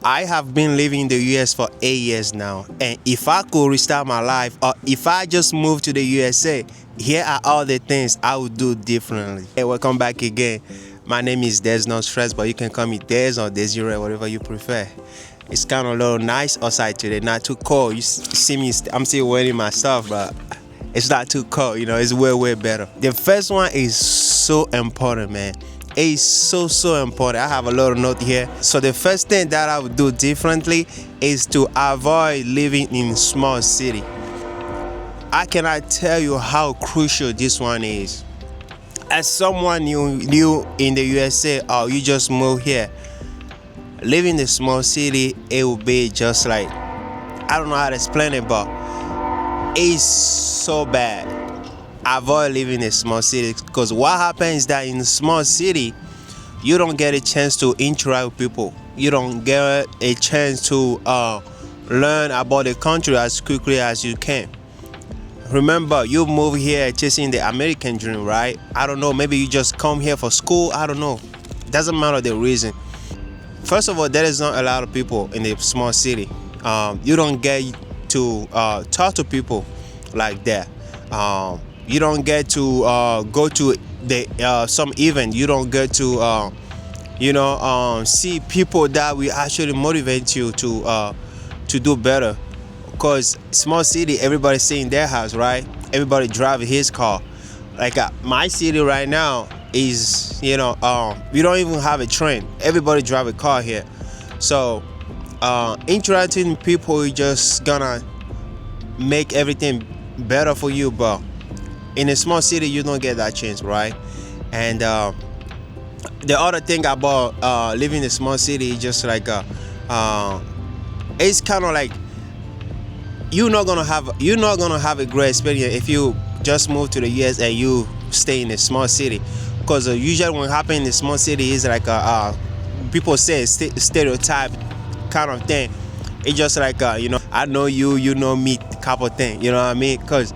I have been living in the US for 8 years now, and if I could restart my life, or if I just moved to the USA, here are all the things I would do differently. Hey, welcome back again. My name is Des No Stress, but you can call me Des or Desiree, whatever you prefer. It's kind of a little nice outside today, not too cold. You see me, I'm still wearing my stuff, but it's not too cold, it's way better. The first one is so important, man. It's so important. I have a little note here. So the first thing that I would do differently is to avoid living in small city. I cannot tell you how crucial this one is. As someone new in the USA, or you just moved here, living in a small city, it will be just like, I don't know how to explain it, but it's so bad. Avoid living in a small city, because what happens is that in a small city, you don't get a chance to interact with people. You don't get a chance to learn about the country as quickly as you can. Remember, you move here chasing the American dream, right? I don't know, maybe you just come here for school. I don't know. Doesn't matter the reason. First of all, there is not a lot of people in the small city. You don't get to talk to people like that. You don't get to go to the some event. You don't get to see people that will actually motivate you to do better. Because small city, everybody stay in their house, right? Everybody drive his car. Like my city right now is, we don't even have a train. Everybody drive a car here. So interacting with people is just gonna make everything better for you. But in a small city, you don't get that chance, right? And the other thing about living in a small city is just like it's kind of like you're not gonna have a great experience if you just move to the US and you stay in a small city, because usually what happens in a small city is like people say stereotype kind of thing. It's just like I know you, you know me, couple thing. You know what I mean? Because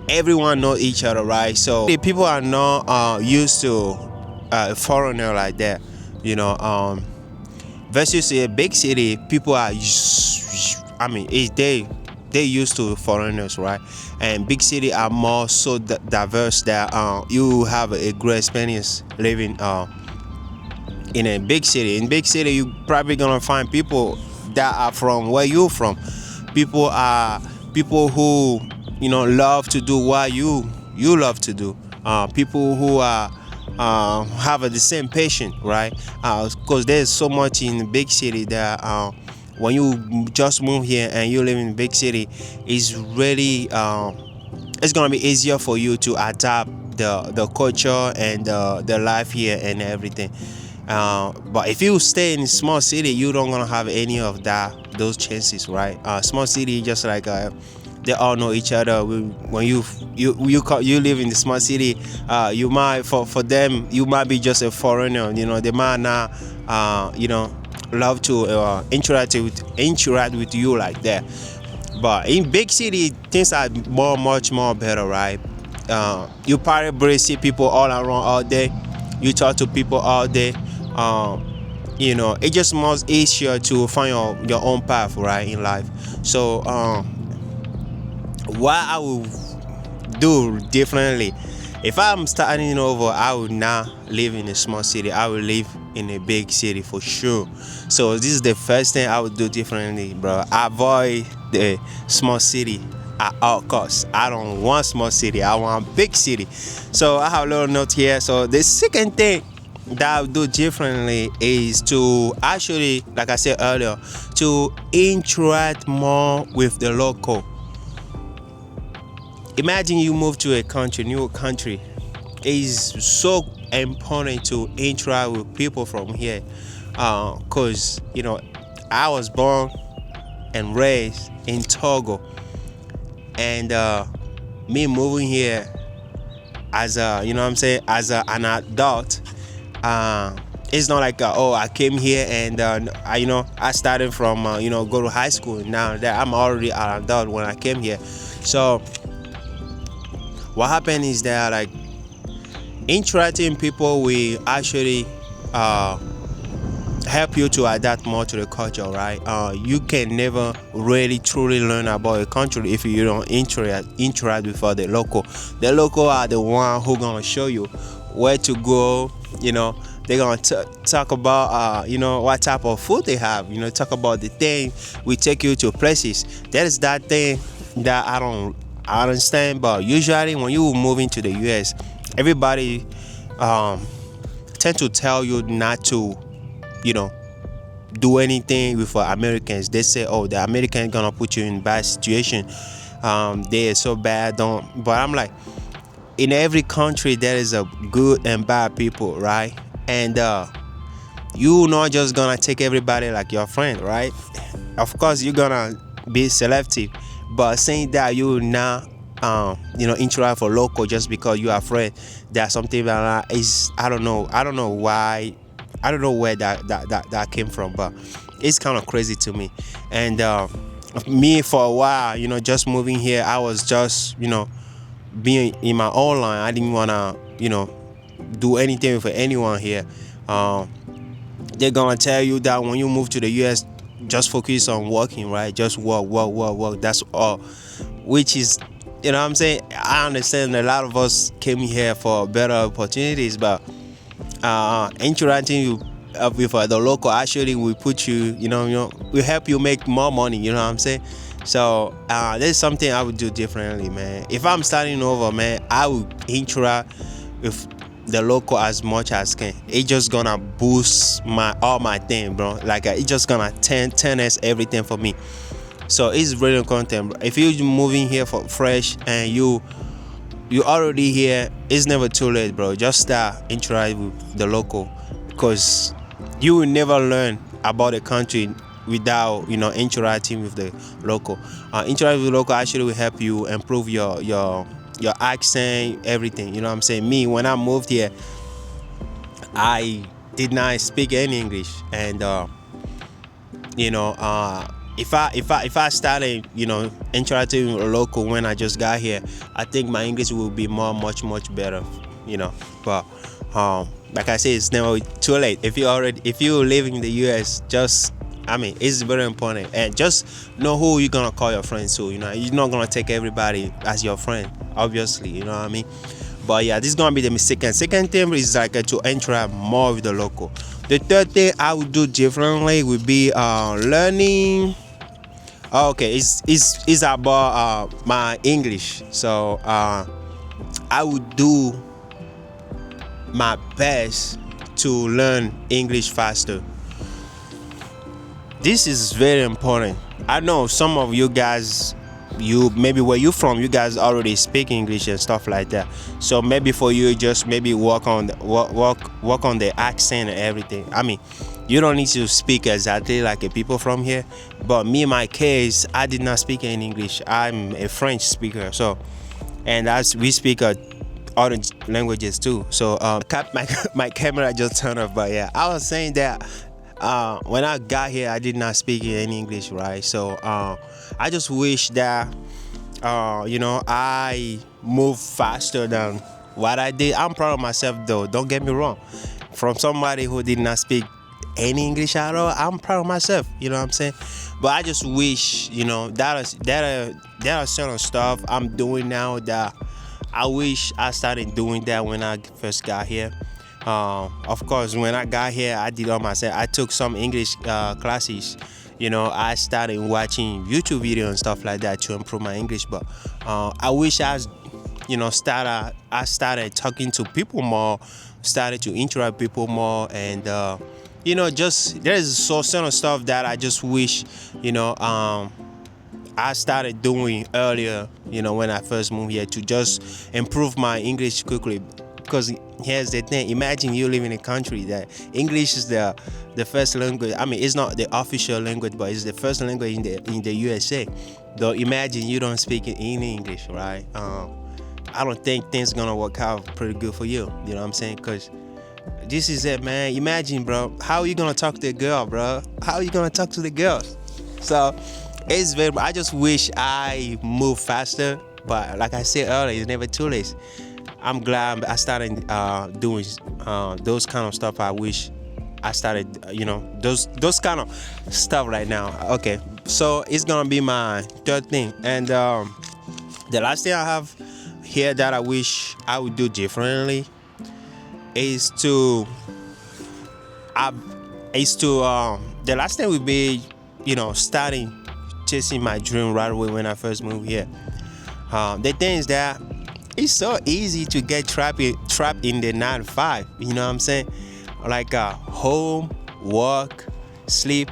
everyone know each other, right? So the people are not used to a foreigner like that. Versus a big city, people are they used to foreigners, right? And big city are more so diverse that you have a great experience living in a big city. In big city, you probably gonna find people that are from where you're from. People who love to do what you love to do. People who are have the same passion, right? Because there's so much in the big city that when you just move here and you live in a big city, it's really it's gonna be easier for you to adapt the culture and the life here and everything. But if you stay in a small city, you don't gonna have any of those chances, right? Small city just like they all know each other. When you live in the small city, you might for them you might be just a foreigner. They might not love to interact with you like that. But in big city, things are much more better, right? You probably see people all around all day. You talk to people all day. It's just much easier to find your own path, right, in life. So what I will do differently, if I'm starting over, I would not live in a small city. I will live in a big city for sure. So this is the first thing I would do differently, bro. Avoid the small city at all costs. I don't want small city. I want big city. So I have a little note here. So the second thing that I would do differently is to actually, like I said earlier, to interact more with the local. Imagine you move to a new country. It is so important to interact with people from here, because I was born and raised in Togo, and me moving here as an adult, it's not like I came here and I started from go to high school. Now that I'm already an adult when I came here. So what happened is that like interacting people, we actually help you to adapt more to the culture, right? You can never really truly learn about a country if you don't interact with the local. The local are the one who gonna show you where to go. You know, they're gonna talk about what type of food they have. Talk about the thing. We take you to places. That is that thing that I understand. But usually when you move into the U.S., everybody tend to tell you not to, you know, do anything with Americans. They say, "Oh, the American gonna put you in bad situation. They are so bad." Don't. But I'm like, in every country there is a good and bad people, right? And you not just gonna take everybody like your friend, right? Of course, you're gonna be selective, but saying that you not interact for local just because you are afraid that something like that is, I don't know why, I don't know where that came from, but it's kind of crazy to me. And me, for a while, just moving here, I was just being in my own line. I didn't wanna do anything with anyone here. um, they're gonna tell you that when you move to the US, just focus on working, right? Just work, work, work, work. That's all. Which is, what I'm saying, I understand a lot of us came here for better opportunities, but interacting with the local actually will put you, will help you make more money. You know what I'm saying? So there's something I would do differently, man. If I'm starting over, man, I would interact with the local as much as can. It's just gonna boost all my thing, bro. Like it's just gonna 10x everything for me. So it's really content, bro. If you're moving here for fresh and you already here, it's never too late, bro. Just start interact with the local, because you will never learn about the country without interacting with the local. Interacting with the local actually will help you improve your accent, everything. You know what I'm saying? Me, when I moved here, I did not speak any English, and if I started interacting with a local when I just got here, I think my English will be much better. But like I said, it's never too late. If you live in the US, it's very important, and just know who you're gonna call your friends to. You're not gonna take everybody as your friend, obviously. You know what I mean? But yeah, this is gonna be the mistake. And second thing is like to interact more with the local. The third thing I would do differently would be learning. Okay, it's about my English. So I would do my best to learn English faster. This is very important. I know some of you guys, maybe where you from, you guys already speak English and stuff like that. So maybe for you, just maybe work on the accent and everything. I mean, you don't need to speak exactly like a people from here. But me, in my case, I did not speak any English. I'm a French speaker. So, and as we speak other languages too. So my camera just turned off. But yeah, I was saying that when I got here, I did not speak any English, right? So I just wish that I moved faster than what I did. I'm proud of myself, though. Don't get me wrong. From somebody who did not speak any English at all, I'm proud of myself. You know what I'm saying? But I just wish, that are certain stuff I'm doing now that I wish I started doing that when I first got here. Of course, when I got here, I did all myself. I took some English classes. I started watching YouTube videos and stuff like that to improve my English. But I wish I started talking to people more, started to interact with people more, and just there's so certain stuff that I just wish I started doing earlier. When I first moved here, to just improve my English quickly. Because here's the thing: imagine you live in a country that English is the first language. I mean, it's not the official language, but it's the first language in the USA. Though imagine you don't speak any English, right? I don't think things gonna work out pretty good for you. You know what I'm saying? Because this is it, man. Imagine, bro. How are you gonna talk to a girl, bro? How are you gonna talk to the girls? So it's very. I just wish I moved faster, but like I said earlier, it's never too late. I'm glad I started doing those kind of stuff. I wish I started, those kind of stuff right now. Okay, so it's gonna be my third thing, and the last thing I have here that I wish I would do differently is to the last thing would be, starting chasing my dream right away when I first moved here. The thing is that it's so easy to get trapped in the 9 to 5. You know what I'm saying? Like home, work, sleep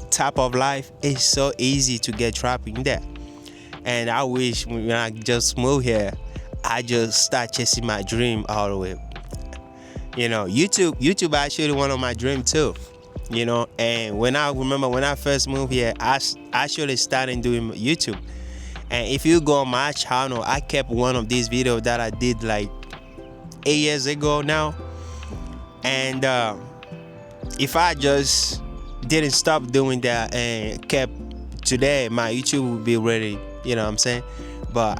type of life. It's so easy to get trapped in that. And I wish when I just moved here, I just start chasing my dream all the way. YouTube actually one of my dreams too. And when I first moved here, I actually started doing YouTube. And if you go on my channel, I kept one of these videos that I did like 8 years ago now. And if I just didn't stop doing that and kept today, my YouTube would be ready. You know what I'm saying? But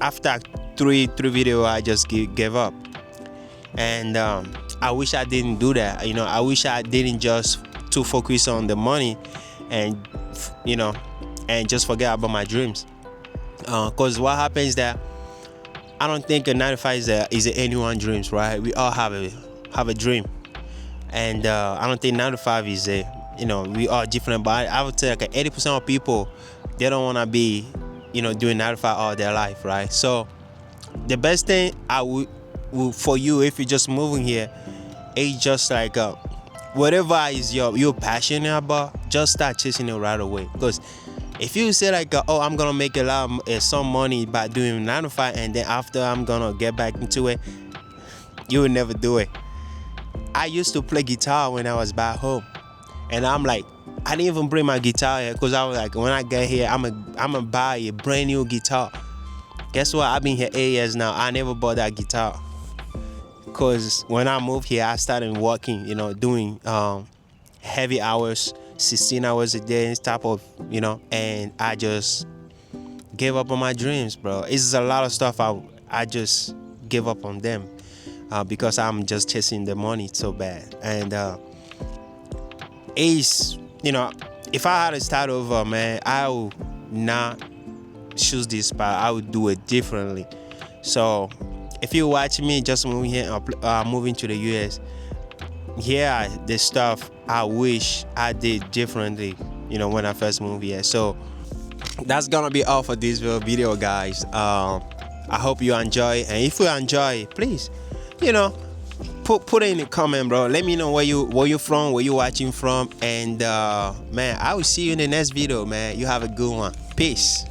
after three videos, I just gave up. And I wish I didn't do that. I wish I didn't just to focus on the money and and just forget about my dreams. Cause what happens is that I don't think a 9 to 5 is anyone's dreams, right? We all have a dream, and I don't think 9 to 5 is we are different. But I would say like 80% of people, they don't want to be doing 9 to 5 all their life, right? So the best thing I would for you if you're just moving here, it's just like whatever is you're passionate about, just start chasing it right away. Because if you say like I'm gonna make a lot of some money by doing 9 to 5 and then after I'm gonna get back into it, you will never do it. I used to play guitar when I was back home, and I'm like, I didn't even bring my guitar here because I was like, when I get here, I'm gonna buy a brand new guitar. Guess what? I've been here 8 years now. I never bought that guitar. Because when I moved here, I started working, doing heavy hours, 16 hours a day type of, and I just gave up on my dreams, bro. It's a lot of stuff I just gave up on them because I'm just chasing the money so bad. And if I had to start over, man, I would not choose this path. I would do it differently. So if you watch me just moving here or moving to the US, here are the stuff I wish I did differently, when I first moved here. So that's gonna be all for this video, guys. I hope you enjoy, and if you enjoy, please, put it in the comment, bro. Let me know where you from, where you watching from, and man, I will see you in the next video, man. You have a good one. Peace.